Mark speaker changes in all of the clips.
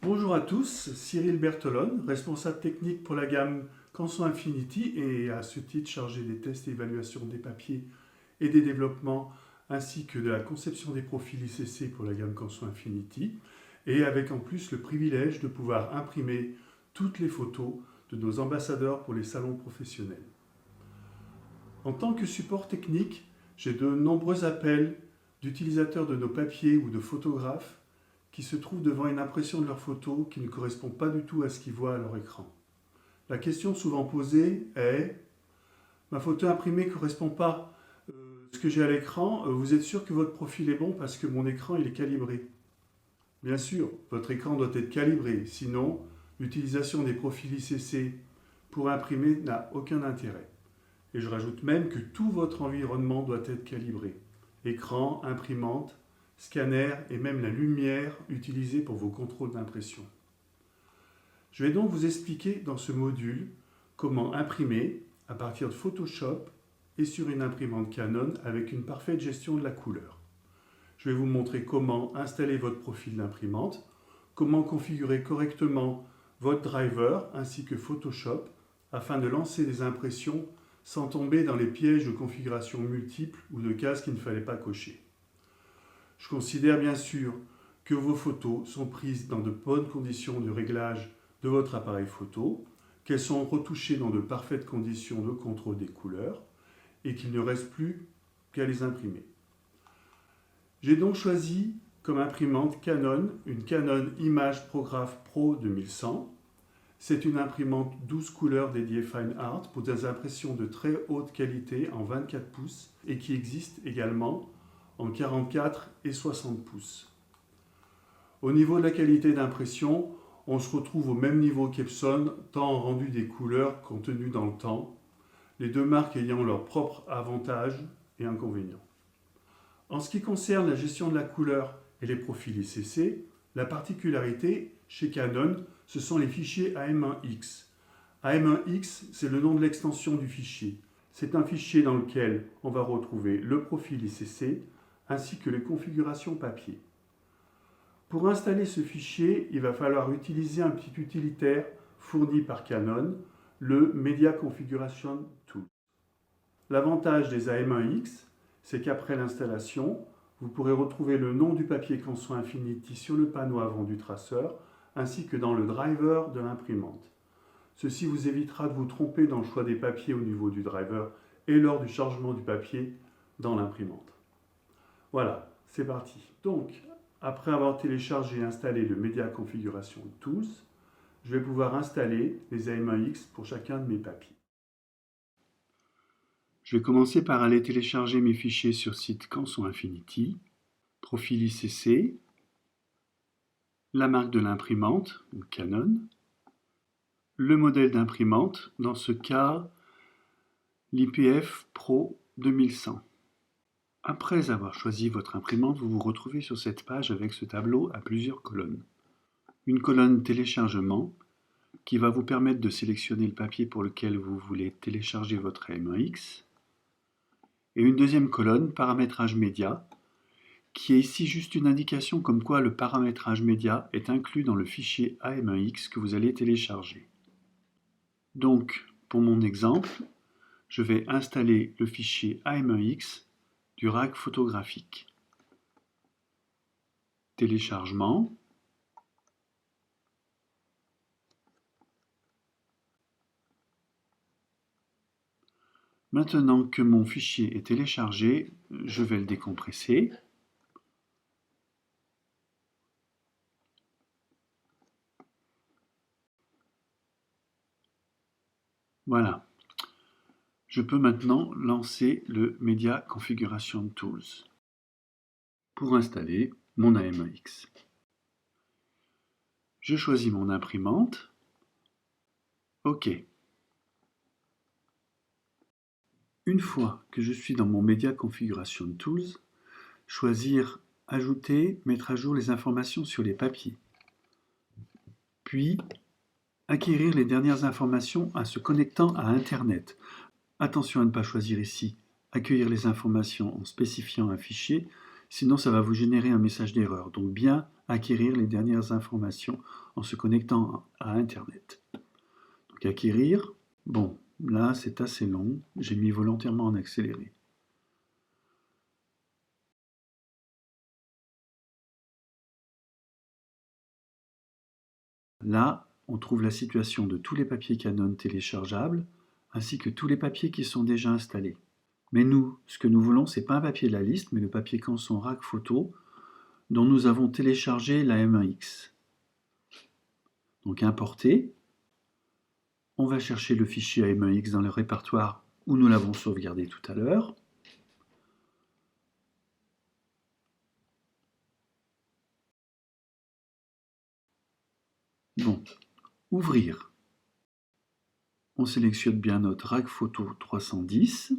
Speaker 1: Bonjour à tous, Cyril Bertolone, responsable technique pour la gamme Canson Infinity et à ce titre chargé des tests et évaluations des papiers et des développements ainsi que de la conception des profils ICC pour la gamme Canson Infinity et avec en plus le privilège de pouvoir imprimer toutes les photos de nos ambassadeurs pour les salons professionnels. En tant que support technique, j'ai de nombreux appels d'utilisateurs de nos papiers ou de photographes qui se trouvent devant une impression de leur photo qui ne correspond pas du tout à ce qu'ils voient à leur écran. La question souvent posée est « Ma photo imprimée ne correspond pas à ce que j'ai à l'écran, vous êtes sûr que votre profil est bon parce que mon écran il est calibré ?» Bien sûr, votre écran doit être calibré, sinon l'utilisation des profils ICC pour imprimer n'a aucun intérêt. Et je rajoute même que tout votre environnement doit être calibré. Écran, imprimante, scanner et même la lumière utilisée pour vos contrôles d'impression. Je vais donc vous expliquer dans ce module comment imprimer à partir de Photoshop et sur une imprimante Canon avec une parfaite gestion de la couleur. Je vais vous montrer comment installer votre profil d'imprimante, comment configurer correctement votre driver ainsi que Photoshop afin de lancer des impressions sans tomber dans les pièges de configuration multiples ou de cases qu'il ne fallait pas cocher. Je considère bien sûr que vos photos sont prises dans de bonnes conditions de réglage de votre appareil photo, qu'elles sont retouchées dans de parfaites conditions de contrôle des couleurs et qu'il ne reste plus qu'à les imprimer. J'ai donc choisi comme imprimante Canon une Canon Image Prograph Pro 2100. C'est une imprimante 12 couleurs dédiée Fine Art pour des impressions de très haute qualité en 24 pouces et qui existe également en 44 et 60 pouces. Au niveau de la qualité d'impression, on se retrouve au même niveau qu'Epson, tant en rendu des couleurs qu'en tenue dans le temps, les deux marques ayant leurs propres avantages et inconvénients. En ce qui concerne la gestion de la couleur et les profils ICC, la particularité chez Canon, ce sont les fichiers AM1X. AM1X, c'est le nom de l'extension du fichier. C'est un fichier dans lequel on va retrouver le profil ICC, ainsi que les configurations papier. Pour installer ce fichier, il va falloir utiliser un petit utilitaire fourni par Canon, le Media Configuration Tool. L'avantage des AM1X, c'est qu'après l'installation, vous pourrez retrouver le nom du papier Canson Infinity sur le panneau avant du traceur, ainsi que dans le driver de l'imprimante. Ceci vous évitera de vous tromper dans le choix des papiers au niveau du driver et lors du chargement du papier dans l'imprimante. Voilà, c'est parti. Donc, après avoir téléchargé et installé le Media Configuration Tools, je vais pouvoir installer les AM1X pour chacun de mes papiers. Je vais commencer par aller télécharger mes fichiers sur le site Canson Infinity, profil ICC, la marque de l'imprimante, Canon, le modèle d'imprimante, dans ce cas l'IPF Pro 2100. Après avoir choisi votre imprimante, vous vous retrouvez sur cette page avec ce tableau à plusieurs colonnes. Une colonne téléchargement qui va vous permettre de sélectionner le papier pour lequel vous voulez télécharger votre AM1X. Et une deuxième colonne paramétrage média qui est ici juste une indication comme quoi le paramétrage média est inclus dans le fichier AM1X que vous allez télécharger. Donc, pour mon exemple, je vais installer le fichier AM1X du rack photographique. Téléchargement. Maintenant que mon fichier est téléchargé, je vais le décompresser. Voilà. Je peux maintenant lancer le Media Configuration Tools pour installer mon AM1X. Je choisis mon imprimante. OK. Une fois que je suis dans mon Media Configuration Tools, choisir Ajouter, mettre à jour les informations sur les papiers. Puis, acquérir les dernières informations en se connectant à Internet. Attention à ne pas choisir ici Accueillir les informations en spécifiant un fichier,
Speaker 2: Sinon, ça va vous générer un message d'erreur. Donc, bien acquérir les dernières informations en se connectant à Internet. Donc, acquérir. Bon, là, c'est assez long. J'ai mis volontairement en accéléré. Là, on trouve la situation de tous les papiers Canon téléchargeables, ainsi que tous les papiers qui sont déjà installés. Mais nous, ce que nous voulons, c'est pas un papier de la liste, mais le papier Canson RAC Photo, dont nous avons téléchargé la M1X. Donc importer, on va chercher le fichier M1X dans le répertoire où nous l'avons sauvegardé tout à l'heure. Bon, ouvrir. On sélectionne bien notre RAC Photo 310.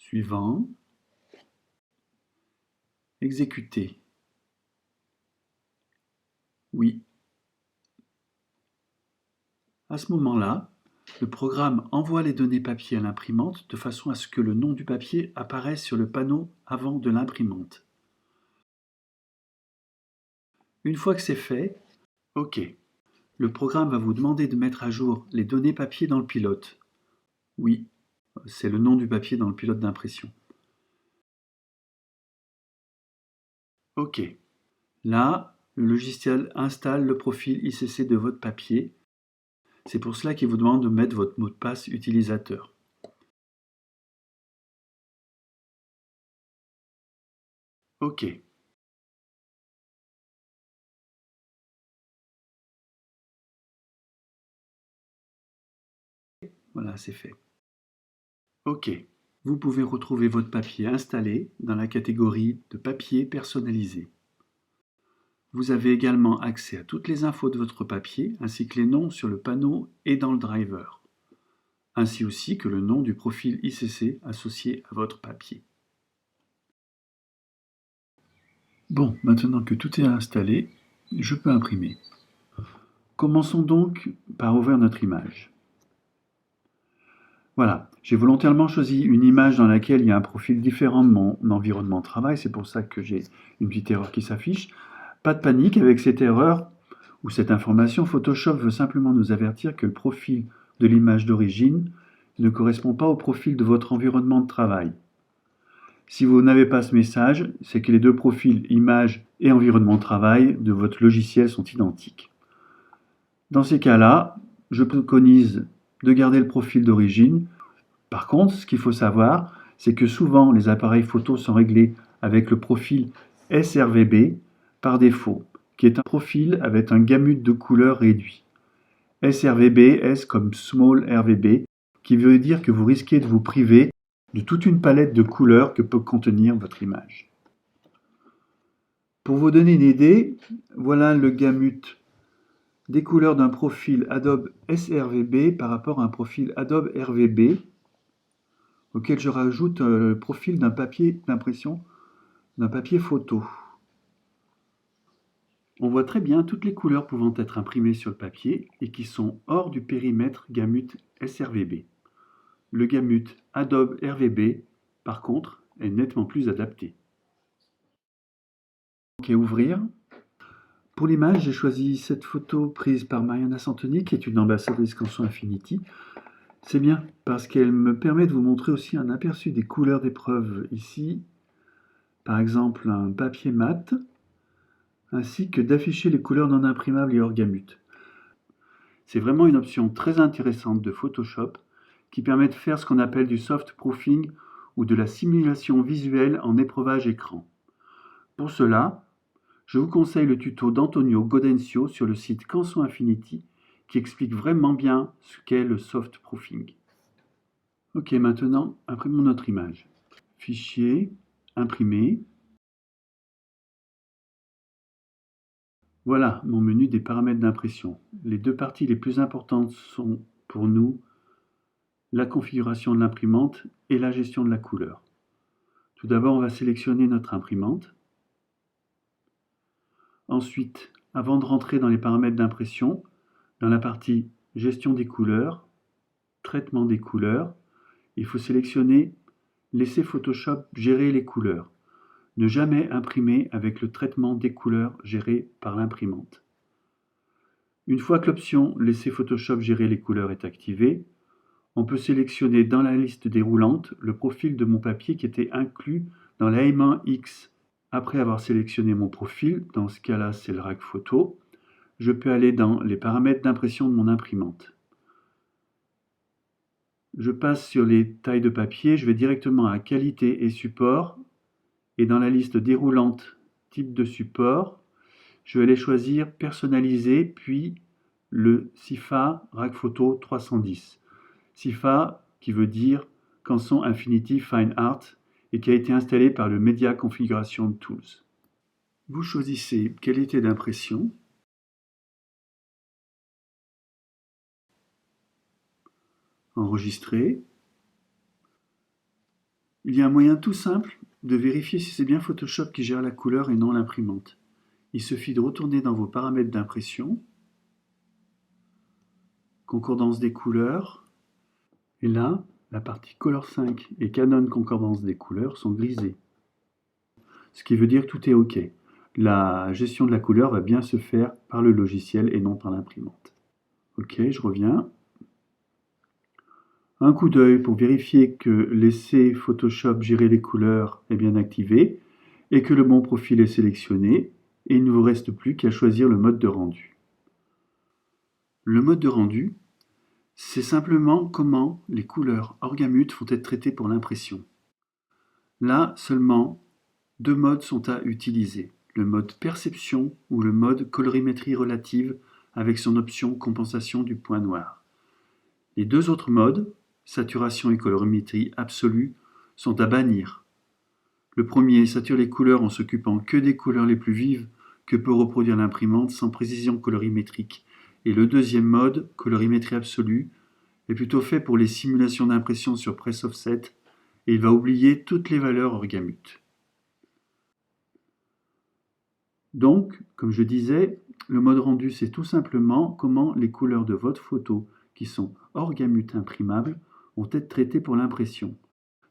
Speaker 2: Suivant. Exécuter. Oui. À ce moment-là, le programme envoie les données papier à l'imprimante de façon à ce que le nom du papier apparaisse sur le panneau avant de l'imprimante. Une fois que c'est fait, OK. Le programme va vous demander de mettre à jour les données papier dans le pilote. Oui, c'est le nom du papier dans le pilote d'impression. OK. Là, le logiciel installe le profil ICC de votre papier. C'est pour cela qu'il vous demande de mettre votre mot de passe utilisateur. OK. Voilà, c'est fait. OK. Vous pouvez retrouver votre papier installé dans la catégorie de papier personnalisé. Vous avez également accès à toutes les infos de votre papier ainsi que les noms sur le panneau et dans le driver, ainsi aussi que le nom du profil ICC associé à votre papier. Bon, maintenant que tout est installé, je peux imprimer. Commençons donc par ouvrir notre image. Voilà, j'ai volontairement choisi une image dans laquelle il y a un profil différent de mon environnement de travail, c'est pour ça que j'ai une petite erreur qui s'affiche. Pas de panique avec cette erreur ou cette information, Photoshop veut simplement nous avertir que le profil de l'image d'origine ne correspond pas au profil de votre environnement de travail. Si vous n'avez pas ce message, c'est que les deux profils image et environnement de travail de votre logiciel sont identiques. Dans ces cas-là, je préconise de garder le profil d'origine. Par contre, ce qu'il faut savoir, c'est que souvent les appareils photo sont réglés avec le profil sRVB par défaut, qui est un profil avec un gamut de couleurs réduit. sRVB, S comme Small RVB, qui veut dire que vous risquez de vous priver de toute une palette de couleurs que peut contenir votre image. Pour vous donner une idée, voilà le gamut des couleurs d'un profil Adobe sRVB par rapport à un profil Adobe RVB, auquel je rajoute le profil d'un papier d'impression, d'un papier photo. On voit très bien toutes les couleurs pouvant être imprimées sur le papier et qui sont hors du périmètre gamut sRVB. Le gamut Adobe RVB, par contre, est nettement plus adapté. OK, ouvrir. Pour l'image, j'ai choisi cette photo prise par Mariana Santoni, qui est une ambassadrice Canson Infinity. C'est bien, parce qu'elle me permet de vous montrer aussi un aperçu des couleurs d'épreuve ici. Par exemple, un papier mat, ainsi que d'afficher les couleurs non imprimables et hors gamut. C'est vraiment une option très intéressante de Photoshop qui permet de faire ce qu'on appelle du soft proofing ou de la simulation visuelle en épreuvage écran. Pour cela, je vous conseille le tuto d'Antonio Gaudencio sur le site Canson Infinity qui explique vraiment bien ce qu'est le soft proofing. Ok, maintenant, imprimons notre image. Fichier, imprimer. Voilà mon menu des paramètres d'impression. Les deux parties les plus importantes sont pour nous la configuration de l'imprimante et la gestion de la couleur. Tout d'abord, on va sélectionner notre imprimante. Ensuite, avant de rentrer dans les paramètres d'impression, dans la partie gestion des couleurs, traitement des couleurs, il faut sélectionner laisser Photoshop gérer les couleurs. Ne jamais imprimer avec le traitement des couleurs géré par l'imprimante. Une fois que l'option Laisser Photoshop gérer les couleurs est activée, on peut sélectionner dans la liste déroulante le profil de mon papier qui était inclus dans la M1X. Après avoir sélectionné mon profil, dans ce cas-là c'est le rack photo, je peux aller dans les paramètres d'impression de mon imprimante. Je passe sur les tailles de papier, je vais directement à Qualité et Support, et dans la liste déroulante Type de support, je vais aller choisir Personnaliser, puis le CIFA Rack Photo 310. CIFA qui veut dire Canson Infinity Fine Art et qui a été installé par le Media Configuration Tools. Vous choisissez Qualité d'impression, Enregistrer. Il y a un moyen tout simple de vérifier si c'est bien Photoshop qui gère la couleur et non l'imprimante. Il suffit de retourner dans vos paramètres d'impression, concordance des couleurs, et là, la partie Color 5 et Canon concordance des couleurs sont grisées. Ce qui veut dire que tout est OK. La gestion de la couleur va bien se faire par le logiciel et non par l'imprimante. OK, je reviens. Un coup d'œil pour vérifier que Laisser Photoshop gérer les couleurs est bien activé et que le bon profil est sélectionné, et il ne vous reste plus qu'à choisir le mode de rendu. Le mode de rendu, c'est simplement comment les couleurs Orgamut vont être traitées pour l'impression. Là, seulement deux modes sont à utiliser, le mode perception ou le mode colorimétrie relative avec son option compensation du point noir. Les deux autres modes, saturation et colorimétrie absolue, sont à bannir. Le premier sature les couleurs en s'occupant que des couleurs les plus vives que peut reproduire l'imprimante sans précision colorimétrique. Et le deuxième mode, colorimétrie absolue, est plutôt fait pour les simulations d'impression sur Press Offset et il va oublier toutes les valeurs Orgamut. Donc, comme je disais, le mode rendu, c'est tout simplement comment les couleurs de votre photo qui sont Orgamut imprimables vont être traitées pour l'impression.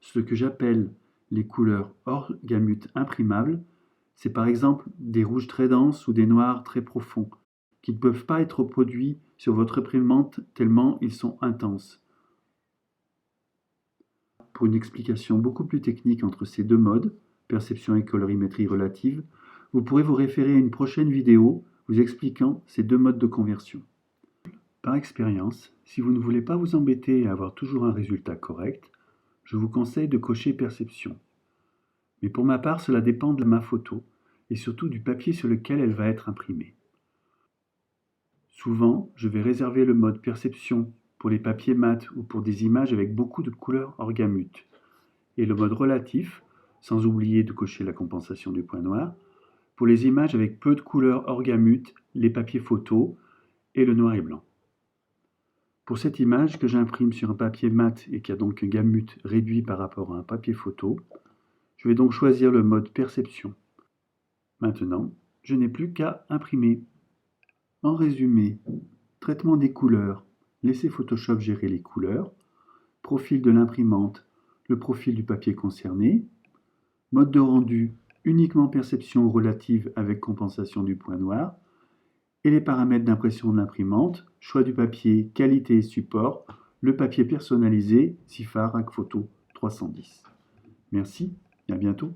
Speaker 2: Ce que j'appelle les couleurs Orgamut imprimables, c'est par exemple des rouges très denses ou des noirs très profonds, qui ne peuvent pas être reproduits sur votre imprimante tellement ils sont intenses. Pour une explication beaucoup plus technique entre ces deux modes, perception et colorimétrie relative, vous pourrez vous référer à une prochaine vidéo vous expliquant ces deux modes de conversion. Par expérience, si vous ne voulez pas vous embêter et avoir toujours un résultat correct, je vous conseille de cocher perception. Mais pour ma part, cela dépend de ma photo et surtout du papier sur lequel elle va être imprimée. Souvent, je vais réserver le mode perception pour les papiers mat ou pour des images avec beaucoup de couleurs Orgamut, et le mode relatif, sans oublier de cocher la compensation du point noir, pour les images avec peu de couleurs Orgamut, les papiers photos et le noir et blanc. Pour cette image que j'imprime sur un papier mat et qui a donc un gamut réduit par rapport à un papier photo, je vais donc choisir le mode perception. Maintenant, je n'ai plus qu'à imprimer. En résumé, traitement des couleurs, laissez Photoshop gérer les couleurs, profil de l'imprimante, le profil du papier concerné, mode de rendu, uniquement perception relative avec compensation du point noir, et les paramètres d'impression de l'imprimante, choix du papier, qualité et support, le papier personnalisé, CIFA Rack Photo 310. Merci et à bientôt.